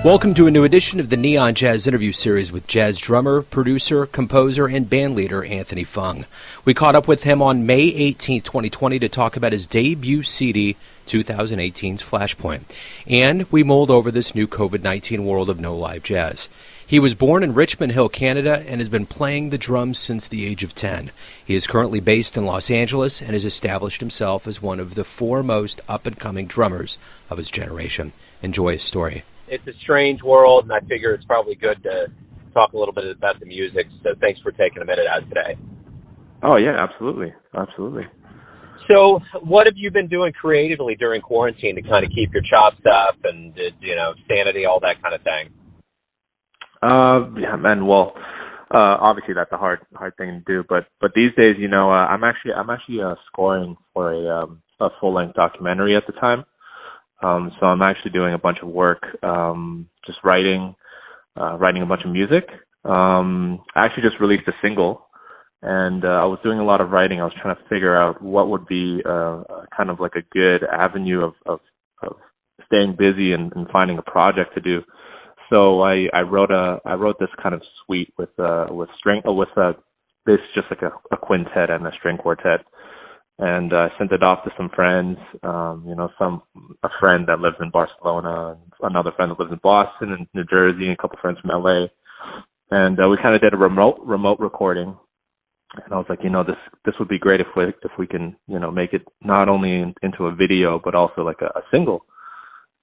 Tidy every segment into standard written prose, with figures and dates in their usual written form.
Welcome to a new edition of the Neon Jazz interview series with jazz drummer, producer, composer, and bandleader Anthony Fung. We caught up with him on May 18, 2020 to talk about his debut CD, 2018's Flashpoint. And we mulled over this new COVID-19 world of no live jazz. He was born in Richmond Hill, Canada, and has been playing the drums since the age of 10. He is currently based in Los Angeles and has established himself as one of the foremost up-and-coming drummers of his generation. Enjoy his story. It's a strange world, and I figure it's probably good to talk a little bit about the music. So thanks for taking a minute out today. Oh, yeah, absolutely. Absolutely. So what have you been doing creatively during quarantine to kind of keep your chops up and, sanity, all that kind of thing? Yeah, man. Well, obviously that's a hard thing to do, but these days, I'm actually scoring for a full-length documentary at the time. So I'm actually doing a bunch of work, just writing a bunch of music. I actually just released a single, and I was doing a lot of writing. I was trying to figure out what would be kind of like a good avenue of staying busy and finding a project to do. So I wrote this kind of suite with this just like a quintet and a string quartet. And I sent it off to some friends, a friend that lives in Barcelona, another friend that lives in Boston and New Jersey, and a couple friends from LA. And we kind of did a remote recording. And I was like, this would be great if we can, make it not only into a video, but also like a single.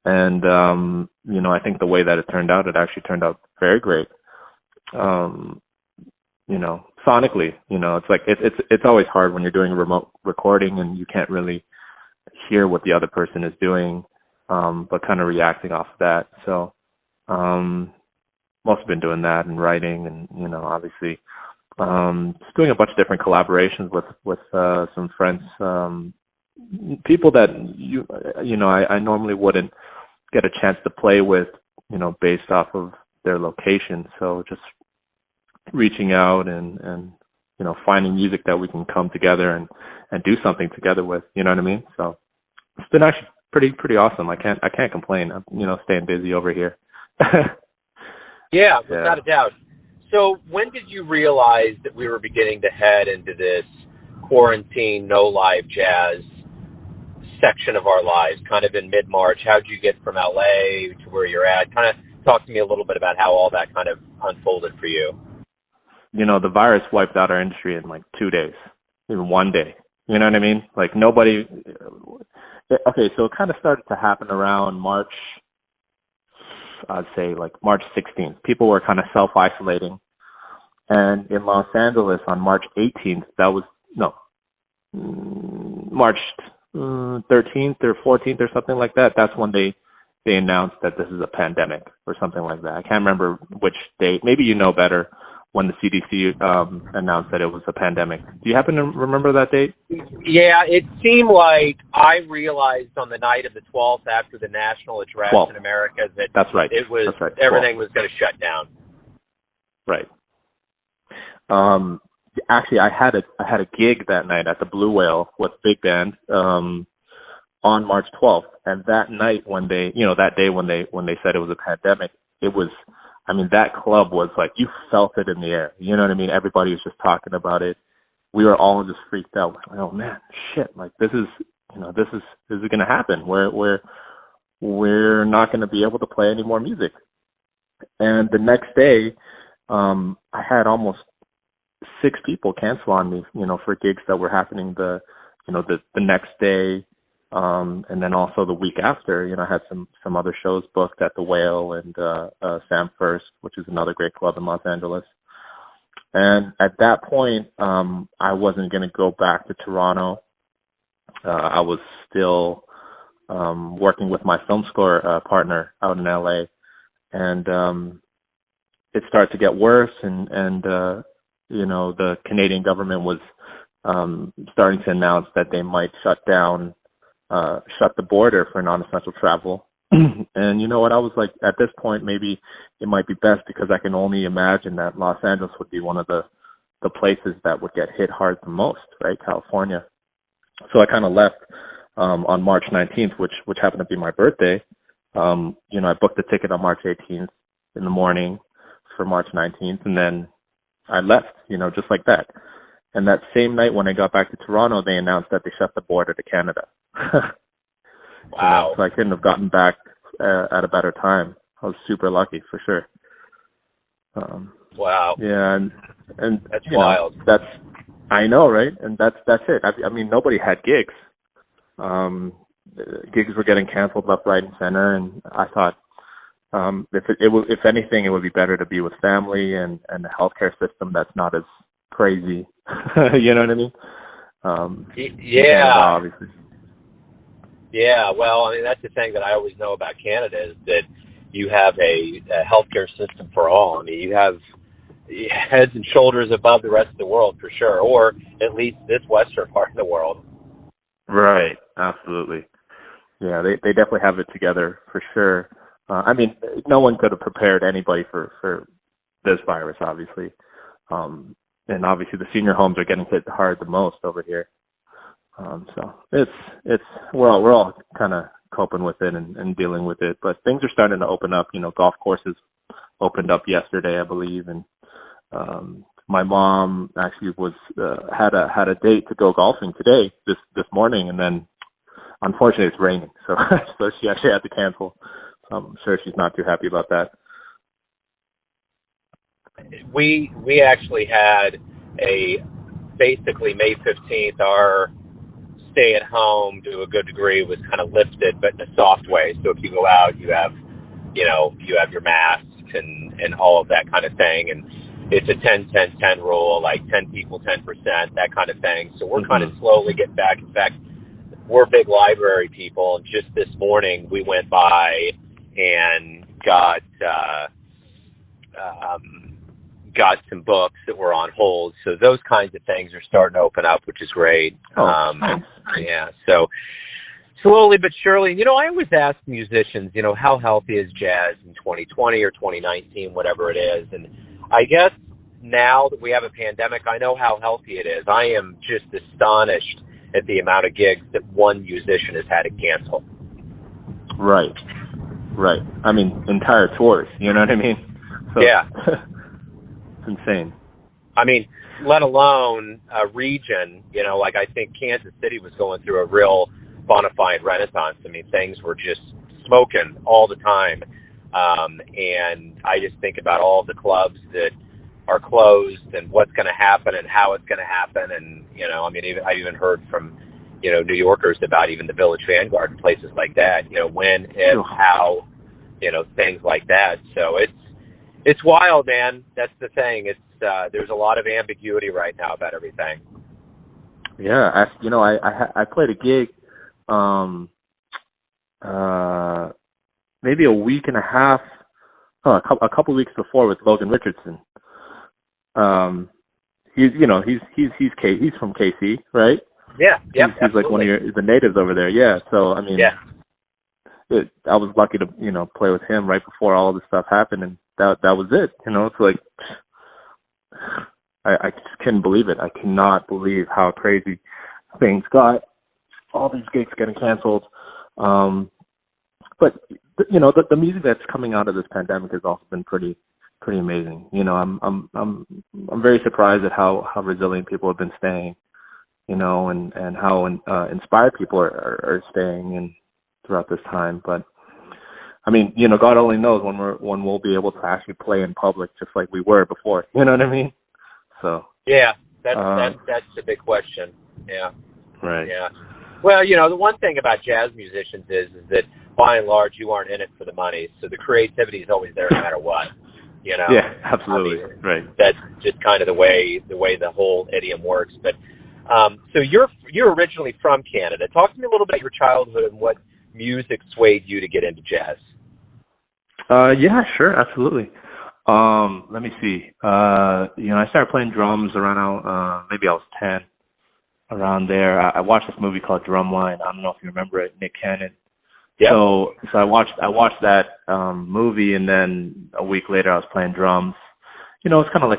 And, I think the way that it actually turned out very great. Sonically, it's like it's always hard when you're doing a remote recording and you can't really hear what the other person is doing, but kind of reacting off of that. So, mostly been doing that and writing, and obviously, just doing a bunch of different collaborations with some friends, people that I normally wouldn't get a chance to play with, based off of their location. So just reaching out and finding music that we can come together and do something together with, you know what I mean? So it's been actually pretty awesome. I can't complain. I'm staying busy over here. Yeah, without a doubt. So when did you realize that we were beginning to head into this quarantine, no live jazz section of our lives, kind of in mid-March? How'd you get from LA to where you're at? Kind of talk to me a little bit about how all that kind of unfolded for you. The virus wiped out our industry in like 2 days, even 1 day. You know what I mean? Like nobody. Okay, so it kind of started to happen around March. I'd say like March 16th. People were kind of self-isolating, and in Los Angeles on March 18th, March 13th or 14th or something like that. That's when they announced that this is a pandemic or something like that. I can't remember which date. Maybe you know better. When the CDC announced that it was a pandemic. Do you happen to remember that date? Yeah, it seemed like I realized on the night of the 12th after the national address in America that that's right. Everything was going to shut down. Right. Actually, I had a gig that night at the Blue Whale with Big Band on March 12th, and that night when that day when they said it was a pandemic, it was. I mean, that club was like, you felt it in the air. You know what I mean? Everybody was just talking about it. We were all just freaked out. Like, oh man, shit! Like this is going to happen. We're not going to be able to play any more music. And the next day, I had almost 6 people cancel on me, for gigs that were happening the next day. And then also the week after, I had some other shows booked at the Whale and Sam First, which is another great club in Los Angeles. And at that point, I wasn't going to go back to Toronto. I was still working with my film score partner out in LA, and it started to get worse. And the Canadian government was starting to announce that they might shut the border for non-essential travel. And you know what? I was like, at this point, maybe it might be best, because I can only imagine that Los Angeles would be one of the places that would get hit hard the most, right? California. So I kind of left on March 19th, which happened to be my birthday. I booked the ticket on March 18th in the morning for March 19th, and then I left, just like that. And that same night when I got back to Toronto, they announced that they shut the border to Canada. Wow. So I couldn't have gotten back at a better time. I was super lucky, for sure. Wow. Yeah, and that's wild. I know, right? And that's it. I mean, nobody had gigs. Gigs were getting canceled left, right, and center, and I thought, if anything, it would be better to be with family and a healthcare system that's not as crazy. You know what I mean? Yeah. Obviously. Yeah. Well, I mean, that's the thing that I always know about Canada is that you have a healthcare system for all. I mean, you have heads and shoulders above the rest of the world for sure, or at least this western part of the world. Right. Absolutely. Yeah, they definitely have it together for sure. I mean, no one could have prepared anybody for this virus, obviously. And obviously the senior homes are getting hit hard the most over here. So we're all kind of coping with it and dealing with it, but things are starting to open up. Golf courses opened up yesterday, I believe, and my mom actually had a date to go golfing today, this morning, and then unfortunately it's raining, so she actually had to cancel. I'm sure she's not too happy about that. We actually had basically May 15th, our stay at home to a good degree was kind of lifted, but in a soft way. So if you go out, you have your masks and all of that kind of thing. And it's a 10-10-10 rule, like 10 people, 10%, that kind of thing. So we're kind of slowly getting back. In fact, we're big library people. And just this morning we went by and got some books that were on hold. So those kinds of things are starting to open up, which is great. Yeah. So slowly but surely, I always ask musicians, how healthy is jazz in 2020 or 2019, whatever it is. And I guess now that we have a pandemic, I know how healthy it is. I am just astonished at the amount of gigs that one musician has had to cancel. Right. I mean, entire tours, you know what I mean? So, yeah. It's insane. I mean, let alone a region, like I think Kansas City was going through a real bona fide renaissance. I mean, things were just smoking all the time. And I just think about all the clubs that are closed and what's going to happen and how it's going to happen. And, I even heard from, New Yorkers about even the Village Vanguard and places like that, when, if, how, things like that. So it's wild, man. That's the thing. It's there's a lot of ambiguity right now about everything. Yeah, I played a gig, maybe a week and a half, a couple of weeks before with Logan Richardson. He's from KC, right? Yeah, he's like one of the natives over there. Yeah, so I mean, I was lucky to play with him right before all this stuff happened, and that was it. It's like I just couldn't believe it. I cannot believe how crazy things got. All these gigs getting canceled. But the music that's coming out of this pandemic has also been pretty amazing. I'm very surprised at how resilient people have been staying. And how inspired people are staying in throughout this time. But I mean, God only knows when we'll be able to actually play in public just like we were before. You know what I mean? So yeah, that's the big question. Yeah. Right. Yeah. Well, the one thing about jazz musicians is that by and large you aren't in it for the money, so the creativity is always there no matter what. Yeah, absolutely. Right. That's just kind of the way the whole idiom works. But so you're originally from Canada. Talk to me a little bit about your childhood and what music swayed you to get into jazz. Yeah, sure, absolutely. Let me see. I started playing drums around maybe I was 10. Around there, I watched this movie called Drumline. I don't know if you remember it, Nick Cannon. Yeah. So I watched that movie, and then a week later I was playing drums. It was kind of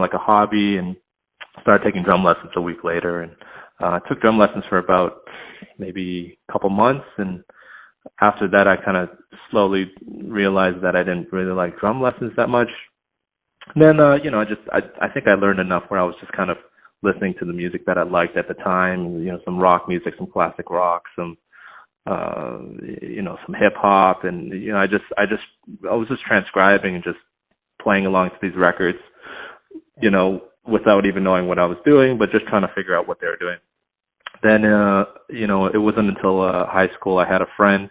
like a hobby, and started taking drum lessons a week later, and I took drum lessons for about maybe a couple months, and after that, I kind of slowly realized that I didn't really like drum lessons that much. Then, I think I learned enough where I was just kind of listening to the music that I liked at the time, some rock music, some classic rock, some some hip hop, and I was just transcribing and just playing along to these records, without even knowing what I was doing, but just trying to figure out what they were doing. Then, it wasn't until high school I had a friend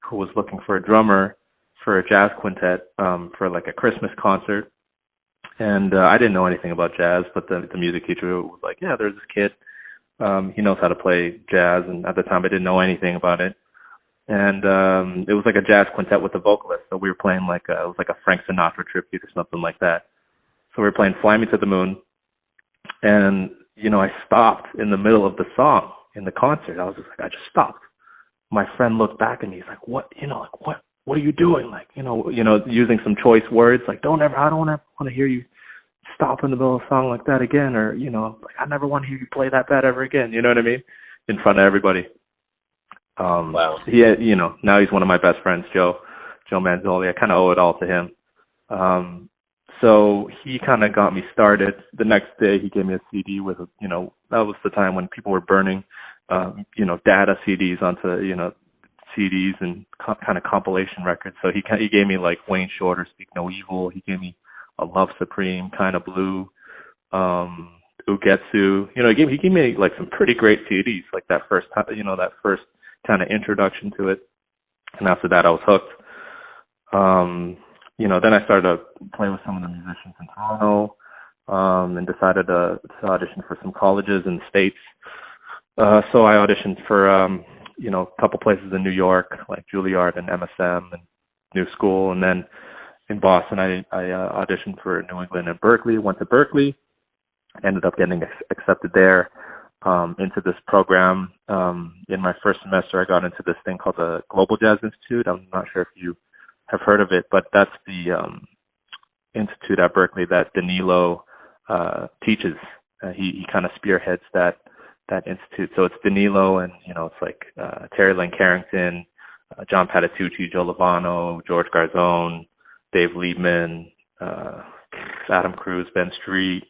who was looking for a drummer for a jazz quintet for like a Christmas concert. And I didn't know anything about jazz, but the music teacher was like, yeah, there's this kid. He knows how to play jazz. And at the time, I didn't know anything about it. And it was like a jazz quintet with a vocalist. So we were playing it was like a Frank Sinatra tribute or something like that. So we were playing Fly Me to the Moon. And, I stopped in the middle of the song in the concert. I was just like, I just stopped. My friend looked back at me. He's like, what are you doing? Like, using some choice words, like, I don't ever want to hear you stop in the middle of a song like that again. Or, like, I never want to hear you play that bad ever again. You know what I mean? In front of everybody. Wow. Now he's one of my best friends, Joe Manzoli. I kind of owe it all to him. So he kind of got me started. The next day he gave me a CD with, that was the time when people were burning, data CDs onto, CDs and kind of compilation records. So he gave me like Wayne Shorter, Speak No Evil. He gave me A Love Supreme, Kind of Blue, Ugetsu. He gave me like some pretty great CDs, like that first kind of introduction to it. And after that I was hooked. Then I started to play with some of the musicians in Toronto, and decided to audition for some colleges in the States. So I auditioned for, a couple places in New York, like Juilliard and MSM and New School. And then in Boston, I auditioned for New England and Berkeley, went to Berkeley, ended up getting accepted there into this program. In my first semester, I got into this thing called the Global Jazz Institute. I'm not sure if you have heard of it, but that's the institute at Berkeley that Danilo teaches. He kind of spearheads that institute. So it's Danilo, and it's like Terry Lane Carrington, John Patitucci, Joe Lovano, George Garzone, Dave Liebman, Adam Cruz, Ben Street.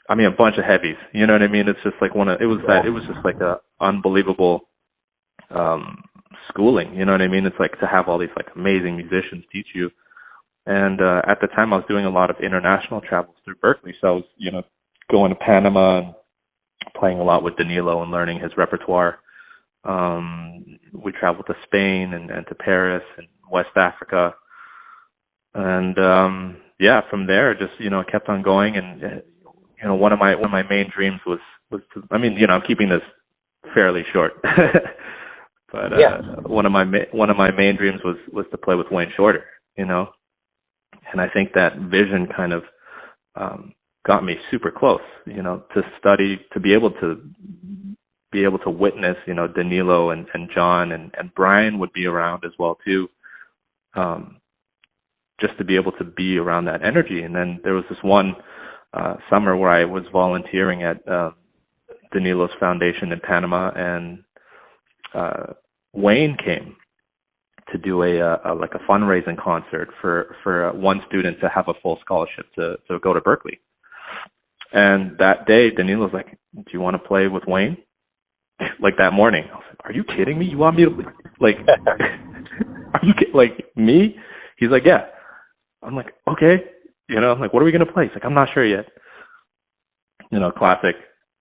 I mean, a bunch of heavies. You know what I mean? It's just like it was just like a unbelievable schooling. You know what I mean? It's like to have all these like amazing musicians teach you. And at the time, I was doing a lot of international travels through Berkeley. So I was, going to Panama and playing a lot with Danilo and learning his repertoire. We traveled to Spain and to Paris and West Africa. And from there, just kept on going. And one of my main dreams was to, I'm keeping this fairly short. But one of my main dreams was to play with Wayne Shorter, and I think that vision kind of got me super close, to study, to be able to witness, Danilo and John and Brian would be around as well too, just to be able to be around that energy. And then there was this one summer where I was volunteering at Danilo's foundation in Panama, and Wayne came to do a fundraising concert for one student to have a full scholarship to go to Berkeley. And that day, Danilo's like, "Do you want to play with Wayne?" Like that morning, I was like, "Are you kidding me? You want me to like? Are you like me?" He's like, "Yeah." I'm like, "Okay." I'm like, "What are we gonna play?" He's like, "I'm not sure yet." Classic.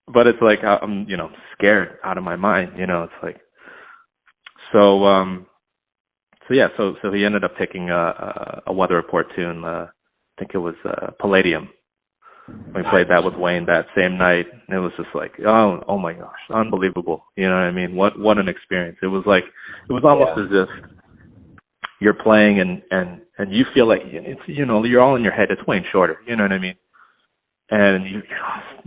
But it's like I'm, scared out of my mind. It's like. So he ended up taking a Weather Report tune. I think it was Palladium. We played that with Wayne that same night, and it was just like, oh my gosh, unbelievable. You know what I mean? What an experience. It was almost as if you're playing and you feel like it's you're all in your head. It's Wayne Shorter. You know what I mean? And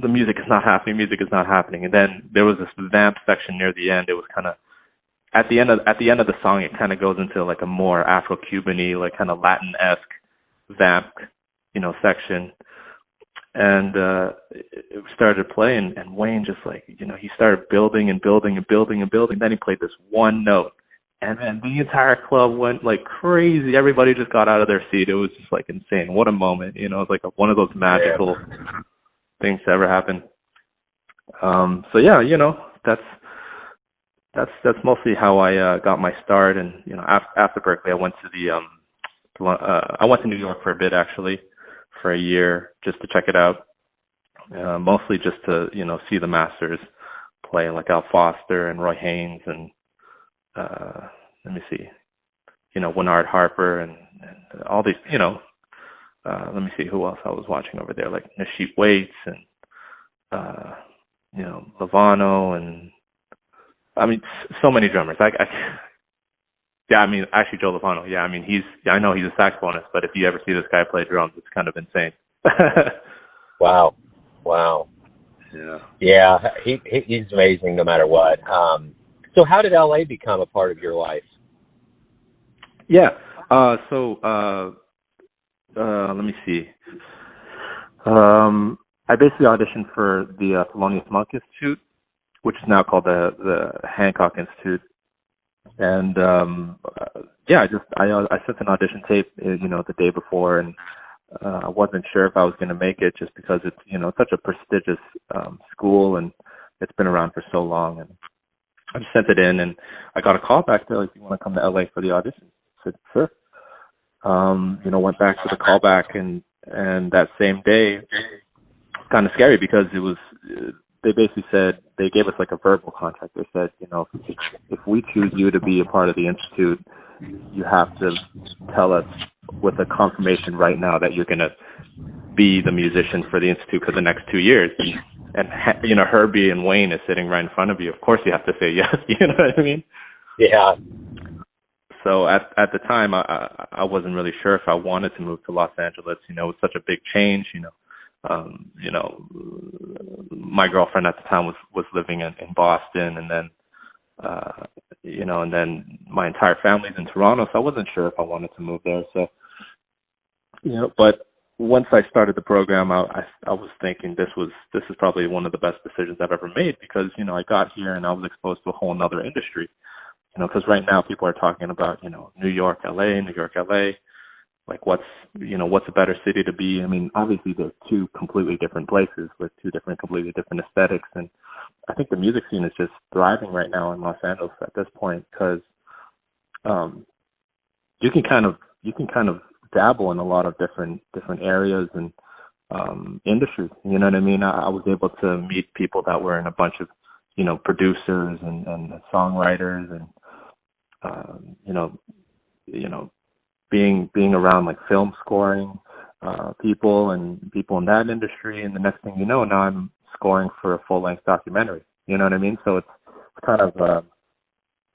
the music is not happening. And then there was this vamp section near the end. It was kind of at the end of the song, it kind of goes into like a more Afro-Cuban-y, like kind of Latin-esque vamp, section. And it started playing, and Wayne just like, he started building and building and building and building. Then he played this one note, And then the entire club went like crazy. Everybody just got out of their seat. It was just like insane. What a moment. You know, it's like one of those magical things to ever happen. So yeah, you know, that's mostly how I got my start. And, you know, after Berkeley, I went to I went to New York for a bit, actually, for a year, just to check it out. Mostly just to, you know, see the masters play, like Al Foster and Roy Haynes and, let me see, you know, Winnard Harper and all these, you know, let me see who else I was watching over there, like Nasheet Waits and, you know, Lovano and, I mean, so many drummers. Yeah, I mean, actually Joe Lovano. Yeah, I mean, I know he's a saxophonist, but if you ever see this guy play drums, it's kind of insane. Wow. Yeah, he's amazing no matter what. So how did LA become a part of your life? Yeah. So let me see. I basically auditioned for the Thelonious Monk Institute, which is now called the Hancock Institute. And yeah, I sent an audition tape, you know, the day before, and I wasn't sure if I was going to make it just because it's, you know, such a prestigious school and it's been around for so long. And I just sent it in, and I got a call back there, like, you want to come to LA for the audition? I said, sure. You know, went back to the callback, and that same day, kind of scary because it was, they basically said, they gave us like a verbal contract. They said, you know, if we choose you to be a part of the Institute, you have to tell us with a confirmation right now that you're going to be the musician for the Institute for the next 2 years. And, you know, Herbie and Wayne is sitting right in front of you. Of course you have to say yes. You know what I mean? Yeah. So at the time, I wasn't really sure if I wanted to move to Los Angeles. You know, it was such a big change, you know. You know, my girlfriend at the time was living in Boston, and then, you know, and then my entire family's in Toronto, so I wasn't sure if I wanted to move there. So, you know, but once I started the program, I was thinking this is probably one of the best decisions I've ever made because, you know, I got here and I was exposed to a whole nother industry, you know, because right now people are talking about, you know, New York, LA, like what's a better city to be. I mean, obviously they're two completely different places with completely different aesthetics. And I think the music scene is just thriving right now in Los Angeles at this point because you can kind of dabble in a lot of different areas and industries. You know what I mean? I was able to meet people that were in a bunch of, you know, producers and songwriters and you know, being around like film scoring people and people in that industry, and the next thing you know, now I'm scoring for a full-length documentary. You know what I mean? So it's kind of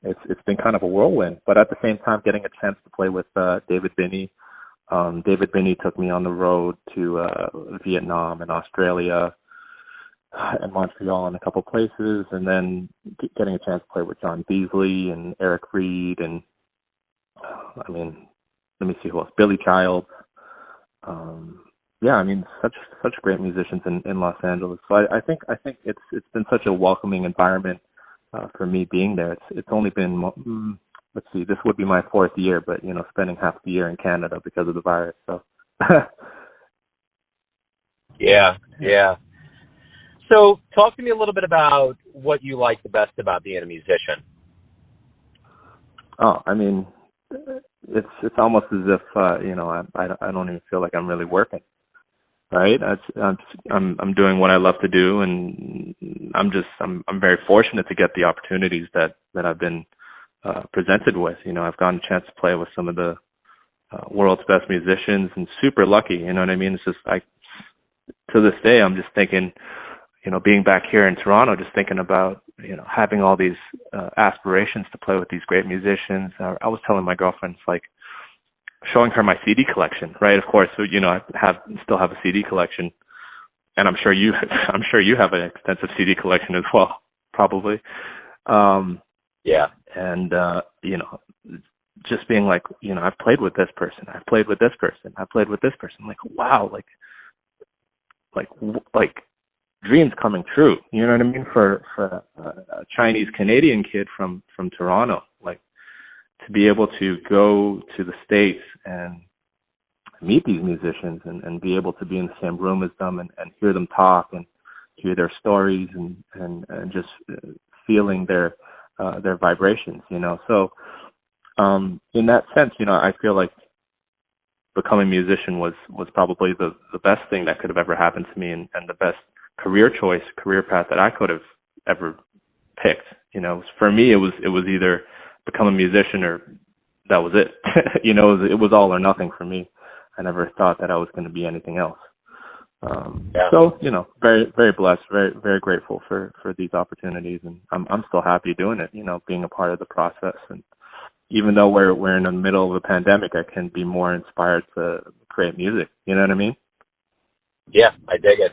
it's been kind of a whirlwind, but at the same time, getting a chance to play with David Binney. David Binney took me on the road to Vietnam and Australia and Montreal and a couple places, and then getting a chance to play with John Beasley and Eric Reed and I mean, let me see who else. Billy Childs. Yeah, I mean, such great musicians in Los Angeles. So I think it's been such a welcoming environment for me being there. It's only been let's see, this would be my 4th year, but you know, spending half the year in Canada because of the virus. So yeah. So talk to me a little bit about what you like the best about being a musician. Oh, I mean, it's almost as if you know, I don't even feel like I'm really working, right? I'm doing what I love to do, and I'm very fortunate to get the opportunities that I've been presented with. You know, I've gotten a chance to play with some of the world's best musicians, and super lucky. You know what I mean? It's just to this day, I'm just thinking, you know, being back here in Toronto, just thinking about, you know, having all these aspirations to play with these great musicians. I was telling my girlfriend, it's like showing her my CD collection, right? Of course, you know, I still have a CD collection, and I'm sure you have an extensive CD collection as well, probably. Yeah. And you know, just being like, you know, I've played with this person, I've played with this person, I've played with this person. I'm like, wow, like dreams coming true. You know what I mean? For a Chinese Canadian kid from Toronto, like, to be able to go to the States and meet these musicians and be able to be in the same room as them and hear them talk and hear their stories and just feeling their vibrations, you know. So in that sense, you know, I feel like becoming a musician was probably the best thing that could have ever happened to me and the best career path that I could have ever picked. You know, for me, it was either become a musician or that was it. You know, it was all or nothing for me. I never thought that I was going to be anything else. So, you know, very, very blessed, very, very grateful for these opportunities. And I'm still happy doing it, you know, being a part of the process. And even though we're in the middle of a pandemic, I can be more inspired to create music. You know what I mean? Yeah, I dig it.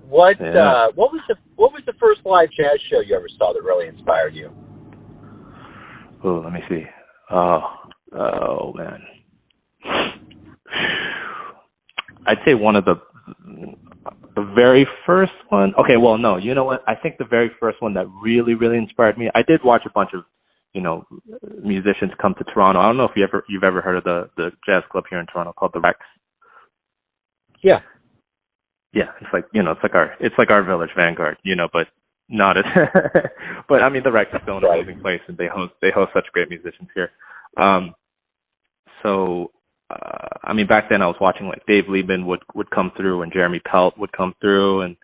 What was the first live jazz show you ever saw that really inspired you? Oh, let me see. Oh man. I'd say one of the very first one. Okay, well, no, you know what? I think the very first one that really, really inspired me. I did watch a bunch of, you know, musicians come to Toronto. I don't know if you've ever heard of the jazz club here in Toronto called the Rex. Yeah. Yeah, it's like our Village Vanguard, you know, but not as. But I mean, the Rex is still an amazing place, and they host such great musicians here. I mean, back then I was watching like Dave Liebman would come through, and Jeremy Pelt would come through, and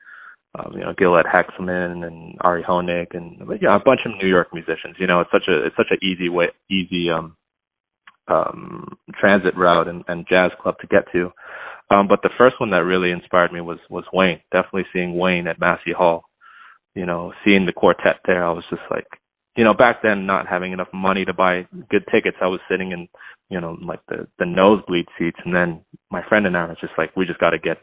you know, Gilad Hexelman and Ari Honig, and a bunch of New York musicians. You know, it's such an easy transit route and jazz club to get to. But the first one that really inspired me was Wayne. Definitely seeing Wayne at Massey Hall. You know, seeing the quartet there, I was just like, you know, back then not having enough money to buy good tickets, I was sitting in, you know, like the nosebleed seats, and then my friend and I was just like, we got to get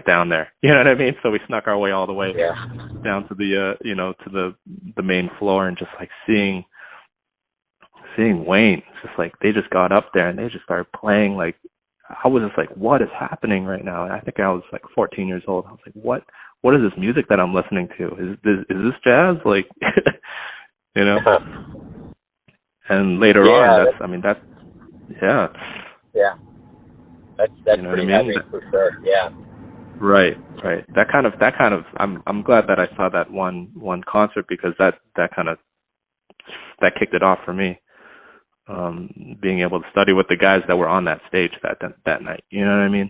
down there. You know what I mean? So we snuck our way all the way down to the you know, to the main floor, and just like seeing Wayne. It's just like they just got up there and they just started playing. Like I was just like, what is happening right now? And I think I was like 14 years old. I was like, what is this music that I'm listening to? Is this jazz? Like, you know? And later on, that's you know pretty heavy for sure. Yeah. Right. That kind of. I'm glad that I saw that one concert, because that kicked it off for me. Being able to study with the guys that were on that stage that night. You know what I mean?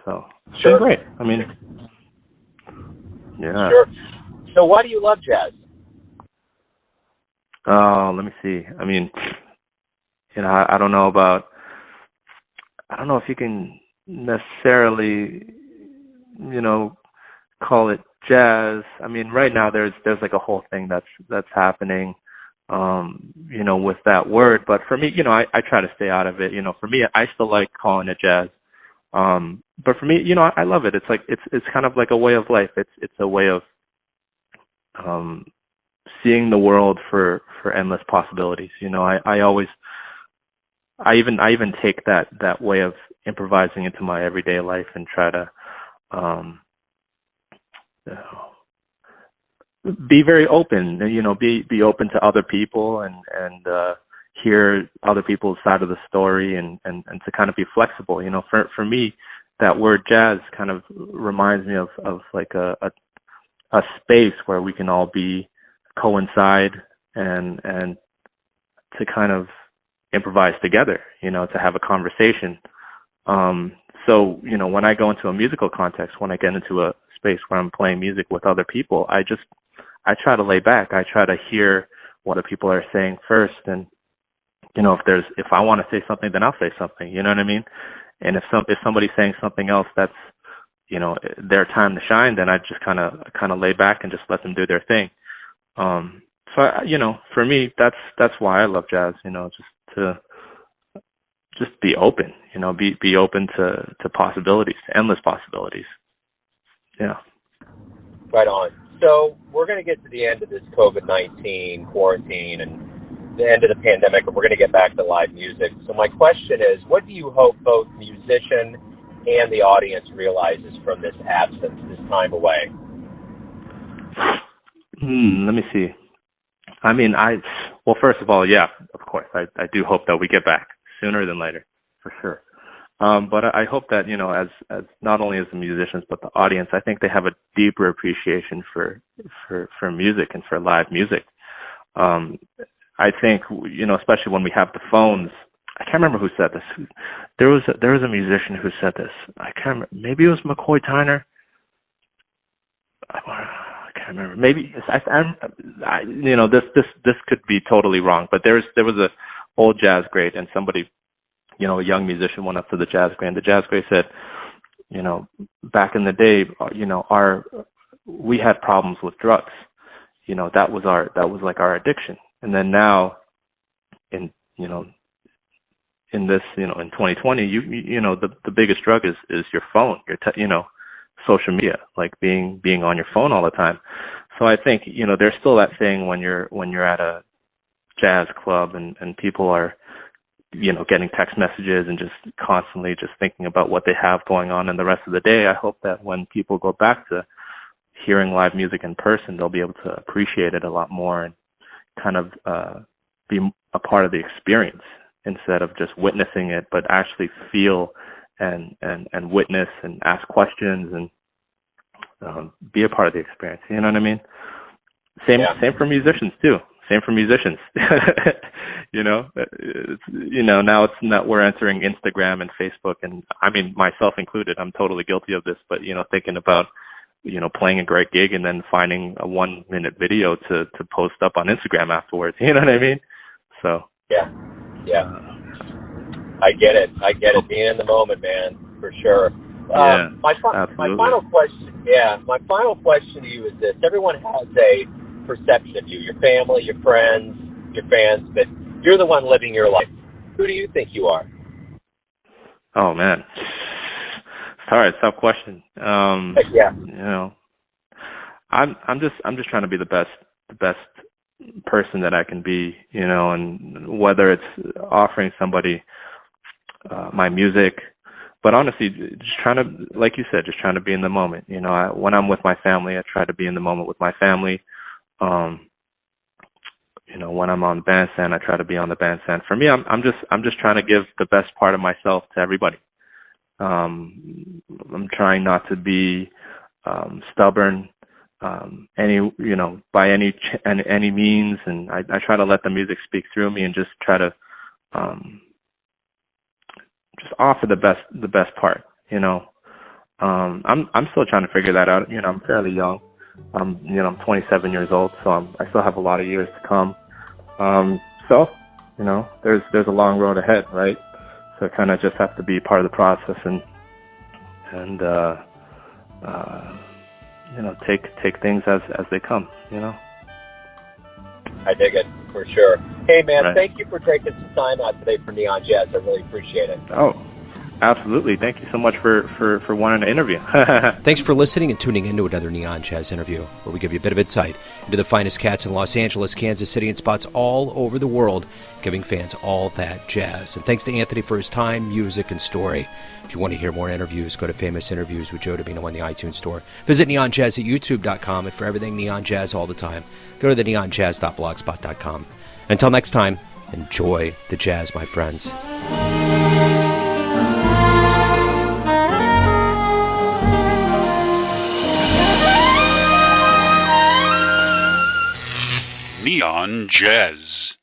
So it's been great. I mean, yeah. Sure. So why do you love jazz? Oh, let me see. I mean, you know, I don't know if you can necessarily, you know, call it jazz. I mean, right now there's like a whole thing that's happening, you know, with that word. But for me, you know, I try to stay out of it. You know, for me, I still like calling it jazz. But for me, you know, I love it. It's like it's kind of like a way of life. It's a way of seeing the world for endless possibilities. You know, I even take that way of improvising into my everyday life and try to be very open, you know, be open to other people and hear other people's side of the story and to kind of be flexible. You know, for me, that word jazz kind of reminds me of like a space where we can all coincide and to kind of improvise together, you know, to have a conversation. So, you know, when I go into a musical context, when I get into a space where I'm playing music with other people, I try to lay back. I try to hear what the people are saying first. And, you know, if I want to say something, then I'll say something, you know what I mean? And if somebody's saying something else that's, you know, their time to shine, then I just kind of lay back and just let them do their thing. So, you know, for me, that's why I love jazz, you know, just be open, you know, be open to possibilities, to endless possibilities. Yeah. Right on. So we're going to get to the end of this COVID-19 quarantine and the end of the pandemic, and we're going to get back to live music. So my question is, what do you hope both the musician and the audience realizes from this absence, this time away? Let me see. I mean, Well, first of all, yeah, of course, I do hope that we get back sooner than later, for sure. But I hope that, as not only as the musicians, but the audience, I think they have a deeper appreciation for music and for live music. I think, especially when we have the phones, I can't remember who said this. There was a musician who said this. I can't remember. Maybe it was McCoy Tyner. I can't remember. Maybe this could be totally wrong, but there was a old jazz great, and somebody, a young musician went up to the jazz great, and the jazz great said, back in the day, we had problems with drugs. That was like our addiction. And then now, in this, in 2020, the biggest drug is your phone, social media, like being on your phone all the time. So I think, there's still that thing when you're at a jazz club and people are, getting text messages and just constantly just thinking about what they have going on in the rest of the day. I hope that when people go back to hearing live music in person, they'll be able to appreciate it a lot more and kind of be a part of the experience instead of just witnessing it, but actually feel and witness and ask questions and be a part of the experience. You know what I mean? Same for musicians too. Same for musicians. Now it's not, we're entering Instagram and Facebook, and I mean, myself included, I'm totally guilty of this, but, thinking about, playing a great gig and then finding a 1-minute video to post up on Instagram afterwards. You know what I mean? So. Yeah. I get it. Being in the moment, man, for sure. My final question. Yeah, my final question to you is this: everyone has a perception of you, your family, your friends, your fans, but you're the one living your life. Who do you think you are? Oh man, sorry, tough question. I'm just trying to be the best person that I can be, and whether it's offering somebody my music, but honestly, just trying to, like you said, just trying to be in the moment. When I'm with my family, I try to be in the moment with my family. When I'm on the bandstand, I try to be on the bandstand. For me, I'm just trying to give the best part of myself to everybody. I'm trying not to be stubborn, by any means, and I try to let the music speak through me and just try to just offer the best part. I'm still trying to figure that out. I'm fairly young. I'm 27 years old, so I still have a lot of years to come. There's a long road ahead, right? So kind of just have to be part of the process and take things as they come. I dig it, for sure. Hey, man, right. Thank you for taking some time out today for Neon Jazz. I really appreciate it. Oh, absolutely. Thank you so much for wanting to interview. Thanks for listening and tuning in to another Neon Jazz interview, where we give you a bit of insight into the finest cats in Los Angeles, Kansas City, and spots all over the world, giving fans all that jazz. And thanks to Anthony for his time, music, and story. If you want to hear more interviews, go to Famous Interviews with Joe Dabino on the iTunes Store. Visit neonjazz at youtube.com, and for everything Neon Jazz all the time, go to the neonjazz.blogspot.com. Until next time, enjoy the jazz, my friends. Neon Jazz.